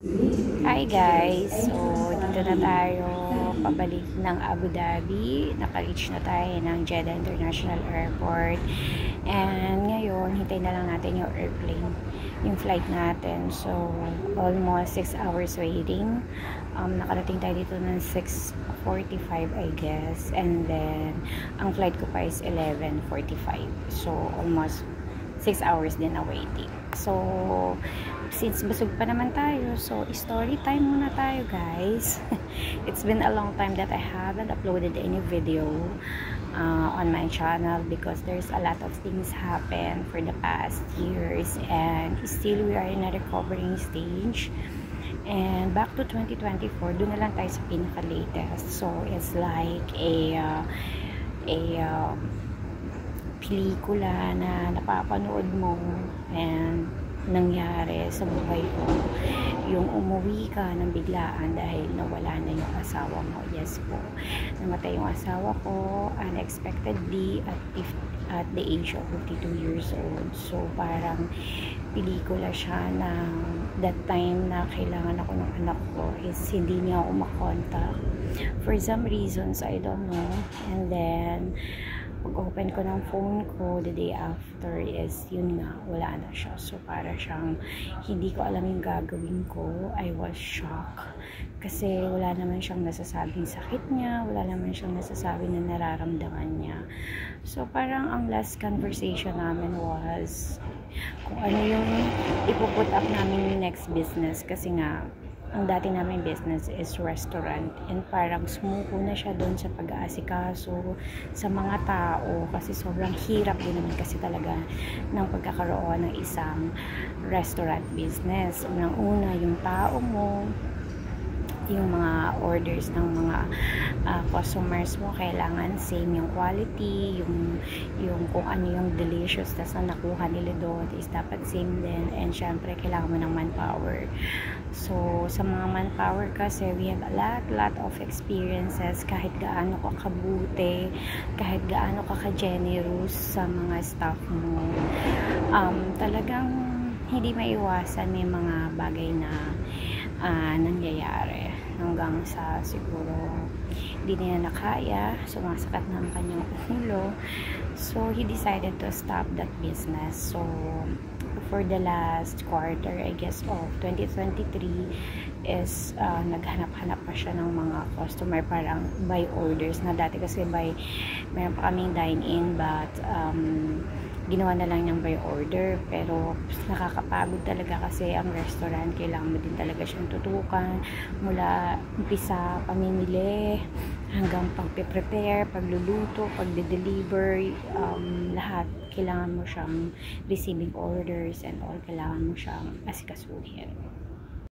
Hi guys! So, dito na tayo pabalik ng Abu Dhabi. Naka-reach na tayo ng Jeddah International Airport. And ngayon, hintay na lang natin yung airplane, yung flight natin. So, almost 6 hours waiting. Nakarating tayo dito ng 6:45 I guess. And then, ang flight ko pa is 11:45. So, almost 6 hours din na waiting. So, since busog pa naman tayo, so story time muna tayo guys. It's been a long time that I haven't uploaded any video on my channel because there's a lot of things happen for the past years and still we are in a recovering stage. And back to 2024, doon na lang tayo sa pinaka-latest. So, it's like a pelikula na napapanood mo and nangyari sa buhay ko, yung umuwi ka ng biglaan dahil nawala na yung asawa mo. Yes po, namatay yung asawa ko unexpectedly at the age of 52 years old. So parang pelikula siya na that time na kailangan ako ng anak ko is hindi niya ako makontak for some reasons, I don't know. And then pag-open ko ng phone ko the day after is yun nga, wala na siya. So para siyang hindi ko alam yung gagawin ko. I was shocked kasi wala naman siyang nasasabing sakit niya, wala naman siyang nasasabi na nararamdaman niya. So parang ang last conversation namin was kung ano yung ipuput up namin yung next business, kasi nga ang dati namin business is restaurant and parang sumuko na siya doon sa pag-aasikaso sa mga tao kasi sobrang hirap din naman kasi talaga ng pagkakaroon ng isang restaurant business. Unang-una yung tao mo, yung mga orders ng mga customers mo, kailangan same yung quality, yung kung ano yung deliciousness na nakuha nila doon is dapat same din. And syempre kailangan mo ng manpower. So sa mga manpower kasi we have a lot of experiences. Kahit gaano ka kabuti, kahit gaano ka ka-generous sa mga staff mo, talagang hindi maiwasan may mga bagay na nangyayari hanggang sa siguro hindi niya nakaya, sumasakit na ang kanyang ulo. So he decided to stop that business. So for the last quarter I guess of 2023 is naghanap-hanap pa siya ng mga customer, parang by orders na dati kasi meron pa kaming dine-in but ginawa na lang niyang by order. Pero nakakapagod talaga kasi ang restaurant kailangan mo din talaga siyang tutukan mula umpisa, pamimili hanggang pagpe-prepare, pagluluto, pagde-deliver, lahat kailangan mo siyang receiving orders and all, kailangan mo siyang asikasuhin.